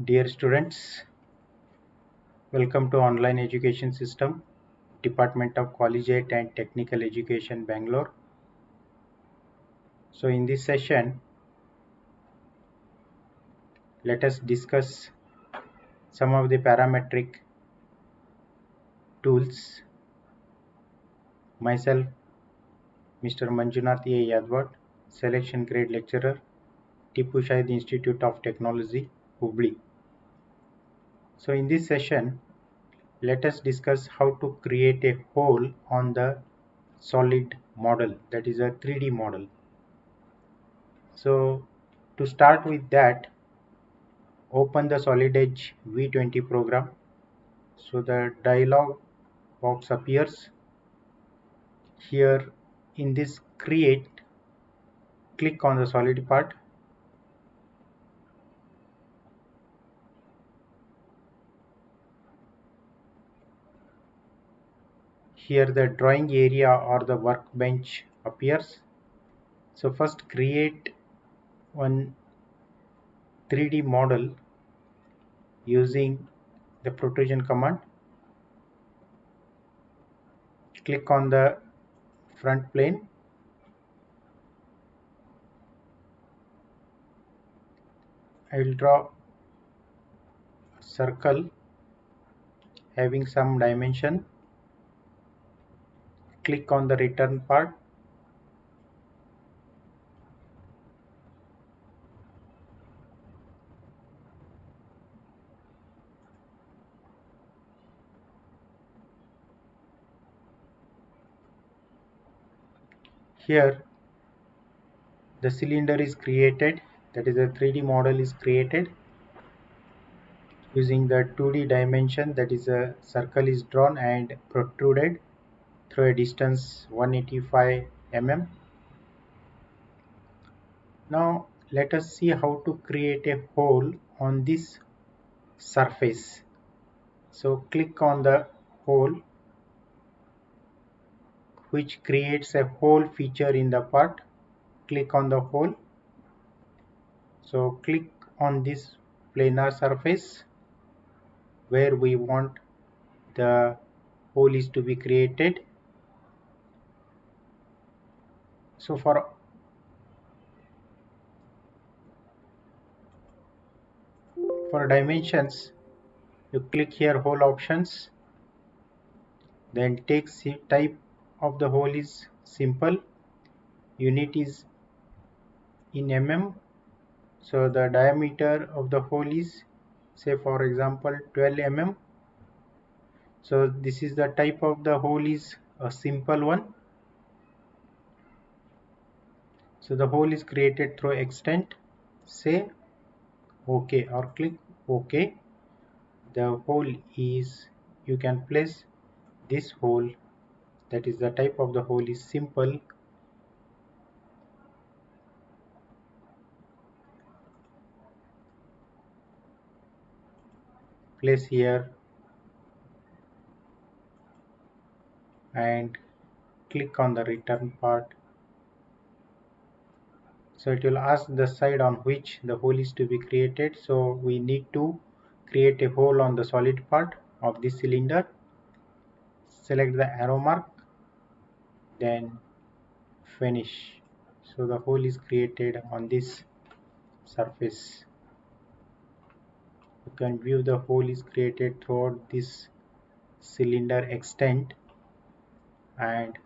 Dear students, welcome to Online Education System, Department of Collegiate and Technical Education, Bangalore. So in this session, let us discuss some of the parametric tools. Myself, Mr. Manjunath A. Yadwat, Selection Grade Lecturer, Tipu Shahid Institute of Technology, Hubli. So in this session, let us discuss how to create a hole on the solid model, that is a 3D model. So to start with that, open the Solid Edge V20 program. So the dialog box appears. Here in this create, click on the solid part. Here the drawing area or the workbench appears. So first create one 3D model using the protrusion command. Click on the front plane. I will draw a circle having some dimension. Click on the return part. Here the cylinder is created, that is a 3D model is created using the 2D dimension, that is a circle is drawn and protruded through a distance 185 mm. Now let us see how to create a hole on this surface. So click on the hole, which creates a hole feature in the part. Click on the hole. So click on this planar surface where we want the hole is to be created. So for dimensions, you click here hole options, then take type of the hole is simple, unit is in mm, so the diameter of the hole is, say for example, 12 mm. So this is the type of the hole is a simple one. So the hole is created through extent. Say OK or click OK. The hole is, you can place this hole, that is the type of the hole is simple. Place here and click on the return part. So it will ask the side on which the hole is to be created. So we need to create a hole on the solid part of this cylinder. Select the arrow mark, then finish. So the hole is created on this surface. You can view the hole is created throughout this cylinder extent and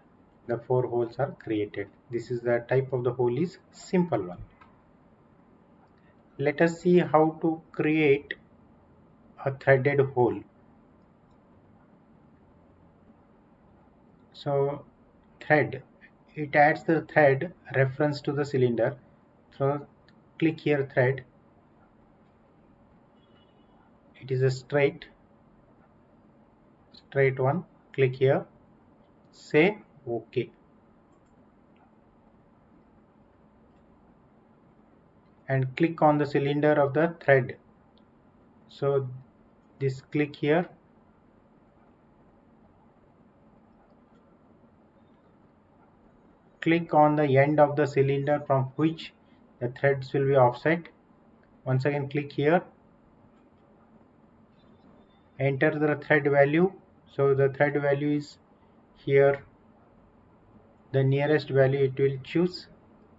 the 4 holes are created. This is the type of the hole is simple one. Let us see how to create a threaded hole. So thread, it adds the thread reference to the cylinder. So click here thread. It is a straight one. Click here. Say OK. And click on the cylinder of the thread. So this click here. Click on the end of the cylinder from which the threads will be offset. Once again click here. enter the thread value. So the thread value is here, the nearest value it will choose.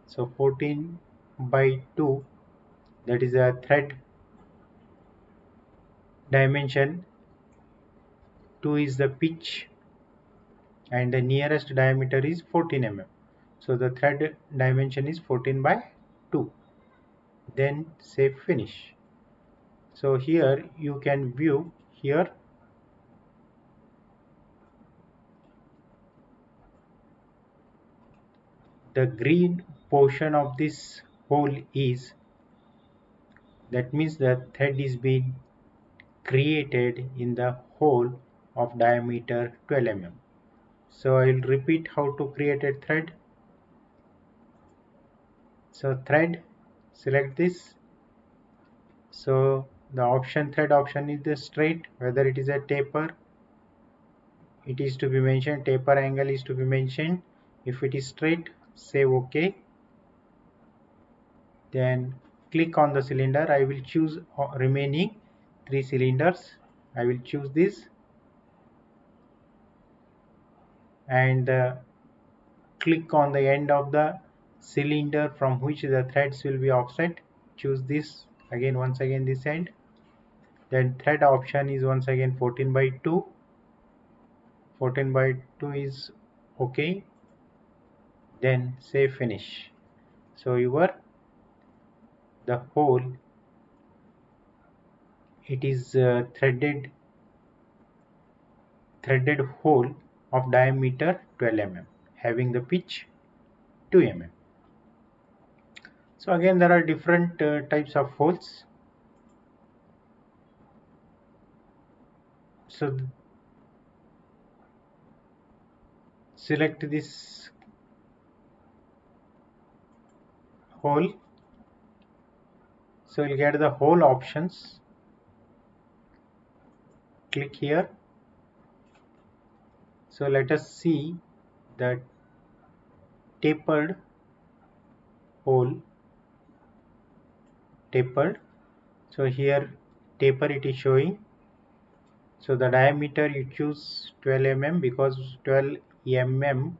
So 14 by 2, that is a thread dimension. 2 is the pitch and the nearest diameter is 14 mm. So the thread dimension is 14 by 2. Then say finish. So here you can view here the green portion of this hole is, that means the thread is being created in the hole of diameter 12 mm. So I will repeat how to create a thread. So thread, select this. So the option, thread option is the straight, whether it is a taper, it is to be mentioned, taper angle is to be mentioned. If it is straight, say OK. Then click on the cylinder. I will choose remaining 3 cylinders. I will choose this and click on the end of the cylinder from which the threads will be offset. Choose this again, once again this end. Then thread option is once again 14 by 2. 14 by 2 is OK. Then say finish. So the hole, it is threaded hole of diameter 12 mm having the pitch 2 mm. So again there are different types of holes. So select this hole. So you'll get the hole options. Click here. So let us see the tapered hole. Tapered. So here taper it is showing. So the diameter you choose 12 mm because 12 mm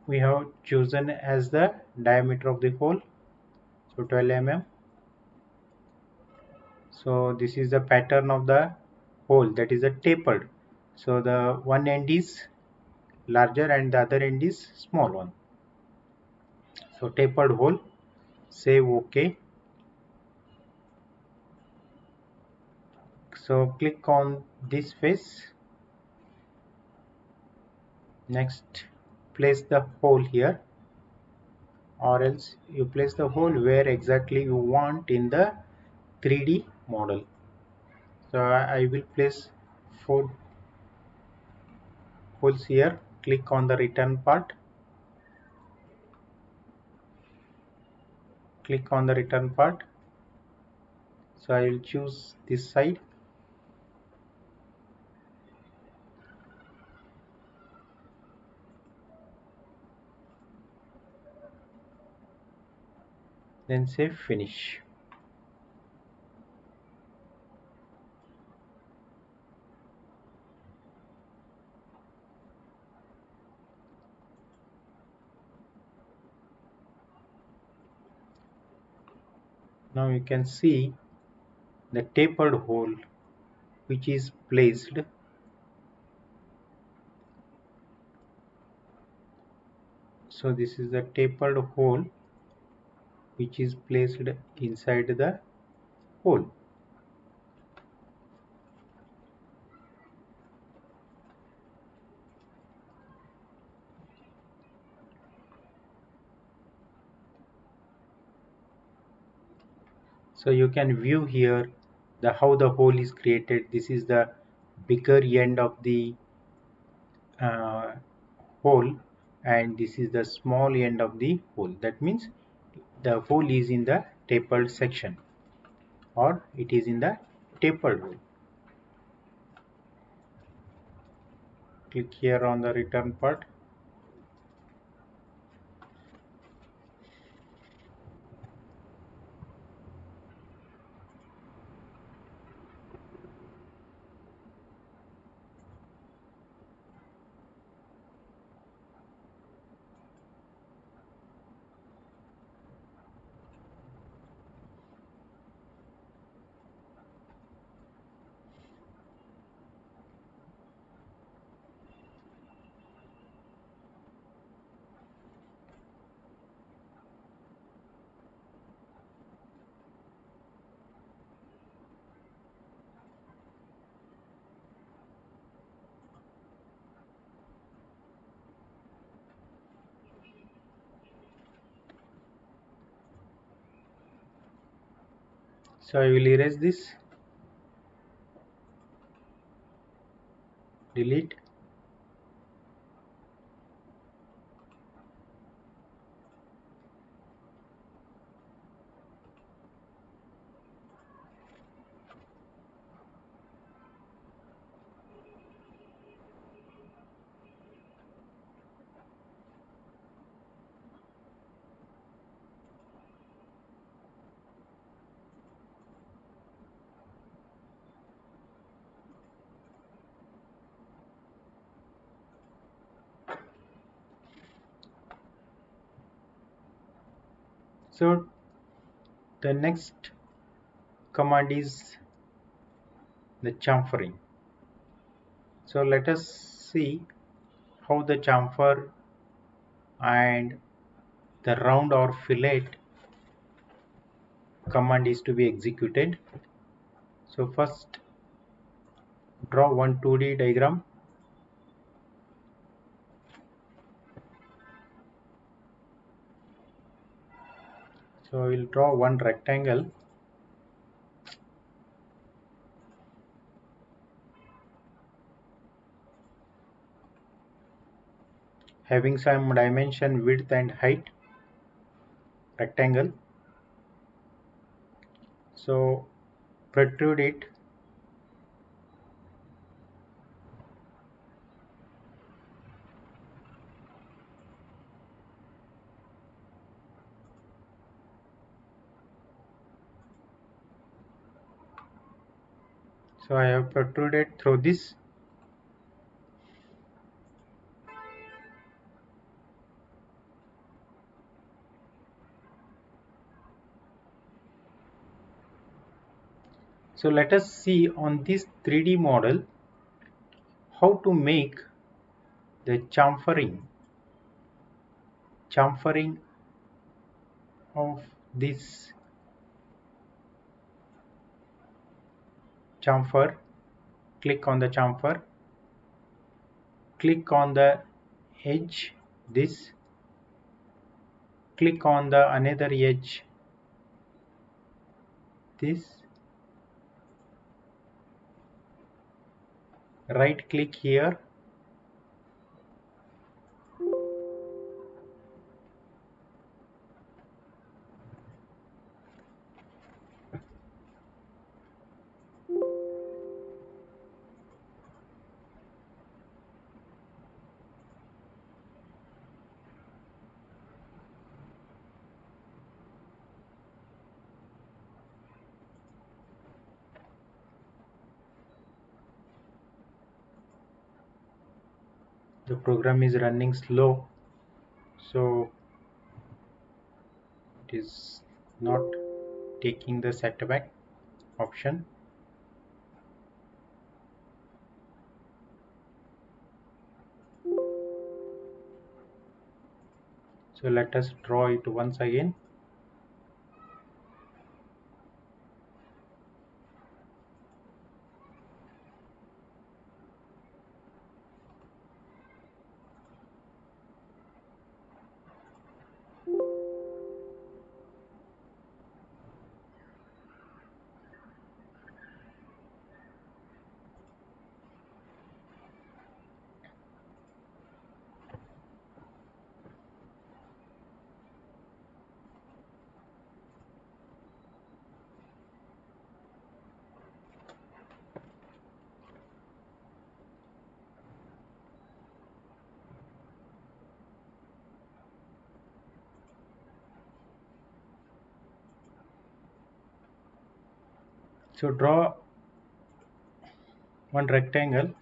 we have chosen as the diameter of the hole. So 12 mm. So this is the pattern of the hole, that is a tapered. So the one end is larger and the other end is small one. So tapered hole, say OK. So click on this face. Next place the hole here, or else you place the hole where exactly you want in the 3D model. So I will place 4 holes here. Click on the return part. Click on the return part. So I will choose this side. Then say finish. Now you can see the tapered hole which is placed. So this is the tapered hole which is placed inside the hole. So you can view here how the hole is created. This is the bigger end of the uh, hole and this is the small end of the hole. That means the hole is in the tapered section or it is in the tapered hole. Click here on the return part. So I will erase this, delete. So the next command is the chamfering. So let us see how the chamfer and the round or fillet command is to be executed. So first draw one 2D diagram. So we'll draw one rectangle having some dimension, width and height, rectangle. So protrude it. So I have protruded through this. So let us see on this 3D model how to make the chamfering of this chamfer. Click on the chamfer, click on the edge, this, click on the another edge, this, right click here, the program is running slow, so it is not taking the setback option. So let us draw it once again. So draw one rectangle.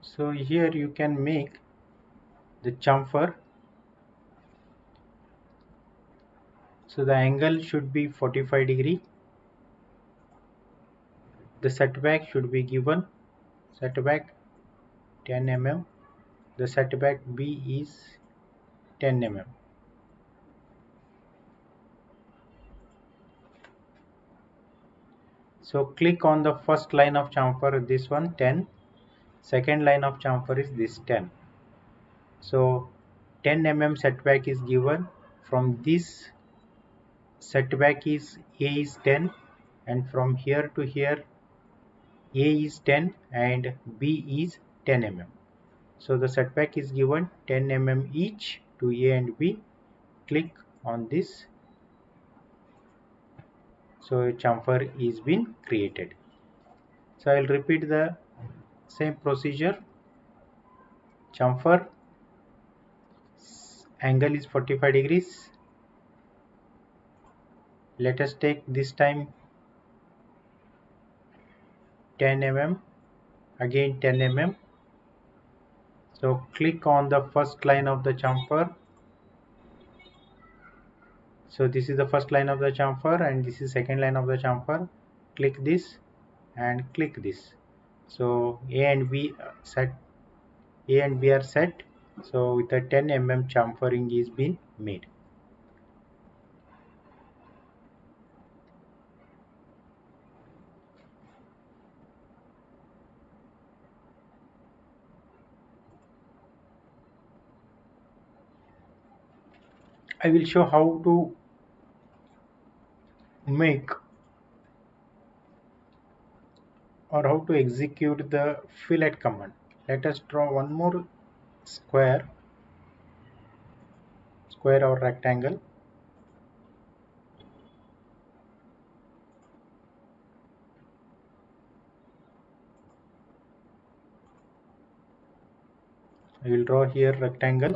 So here you can make the chamfer. So the angle should be 45°. The setback should be given. Setback 10 mm. The setback B is 10 mm. So click on the first line of chamfer, this one 10. Second line of chamfer is this 10. So 10 mm setback is given. From this setback is A is 10, and from here to here A is 10 and B is 10 mm. So the setback is given 10 mm each to A and B. Click on this. So a chamfer is been created. So I will repeat the same procedure. Chamfer, angle is 45 degrees. Let us take this time 10 mm, again 10 mm. So click on the first line of the chamfer. So this is the first line of the chamfer and this is second line of the chamfer. Click this and click this. So A and B are set. So with a 10 mm chamfering is been made. I will show how to make or how to execute the fillet command. Let us draw one more square or rectangle. I will draw here rectangle.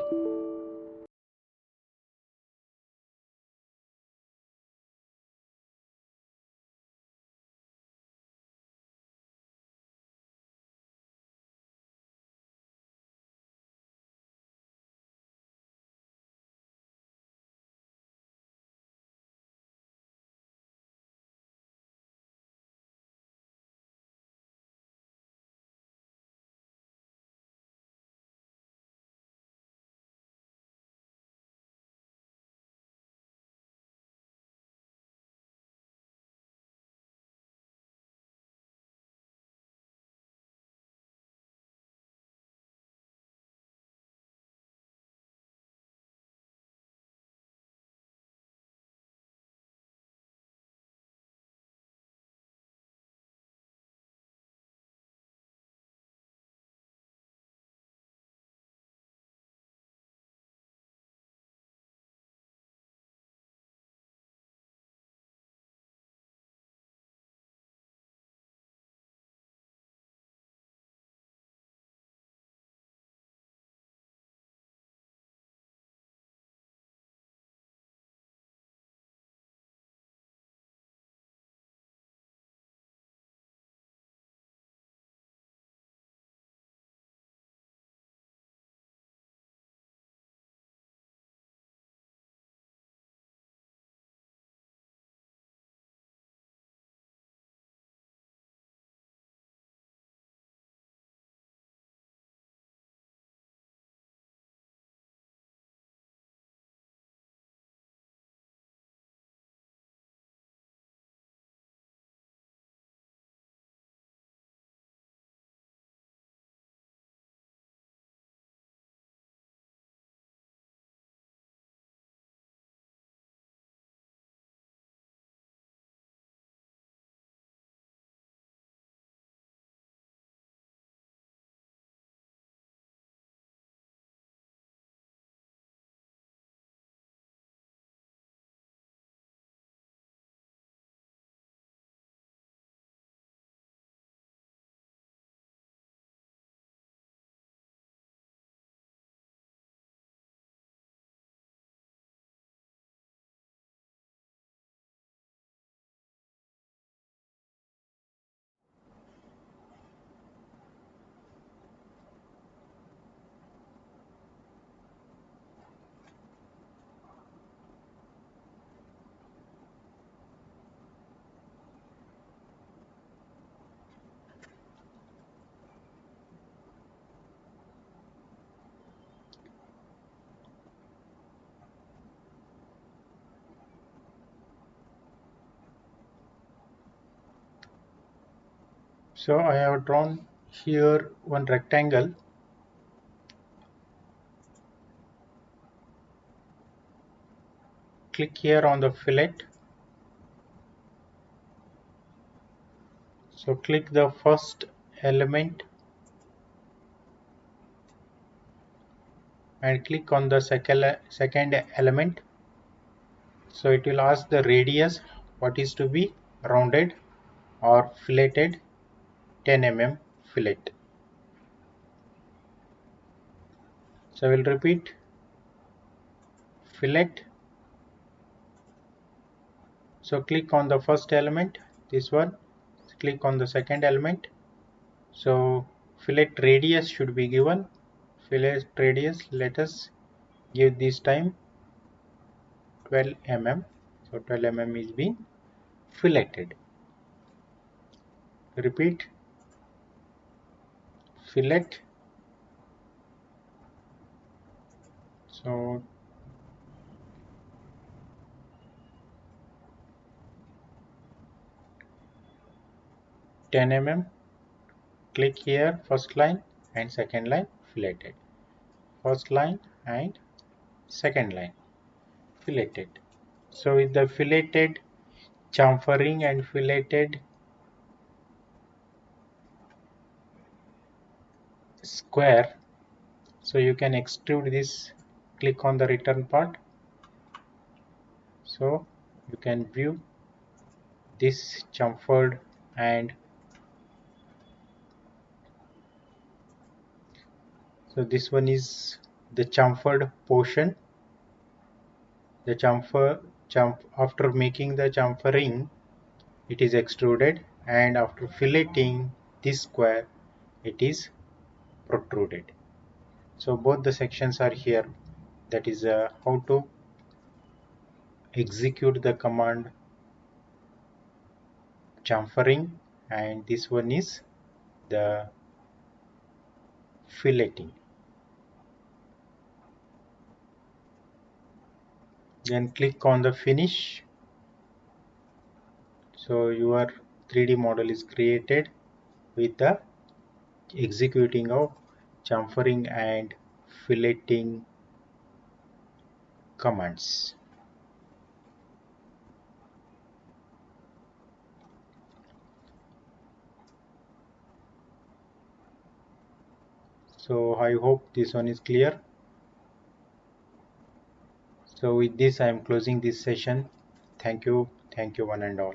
So I have drawn here one rectangle. click here on the fillet. So click the first element and click on the second element. So it will ask the radius, what is to be rounded or filleted. 10 mm fillet. So I will repeat, fillet. So click on the first element, this one, click on the second element. So fillet radius should be given. Fillet radius, let us give this time 12 mm. So 12 mm is being filleted. Repeat, fillet. So ten mm. Click here, first line and second line filleted. First line and second line filleted. So with the filleted chamfering and filleted square, so you can extrude this. Click on the return part, so you can view this chamfered, and so this one is the chamfered portion. The after making the chamfering, it is extruded, and after filleting this square, it is protruded. So both the sections are here. That is how to execute the command chamfering, and this one is the filleting. Then click on the finish. So your 3D model is created with the executing of chamfering and filleting commands. So I hope this one is clear. So with this I am closing this session. Thank you one and all.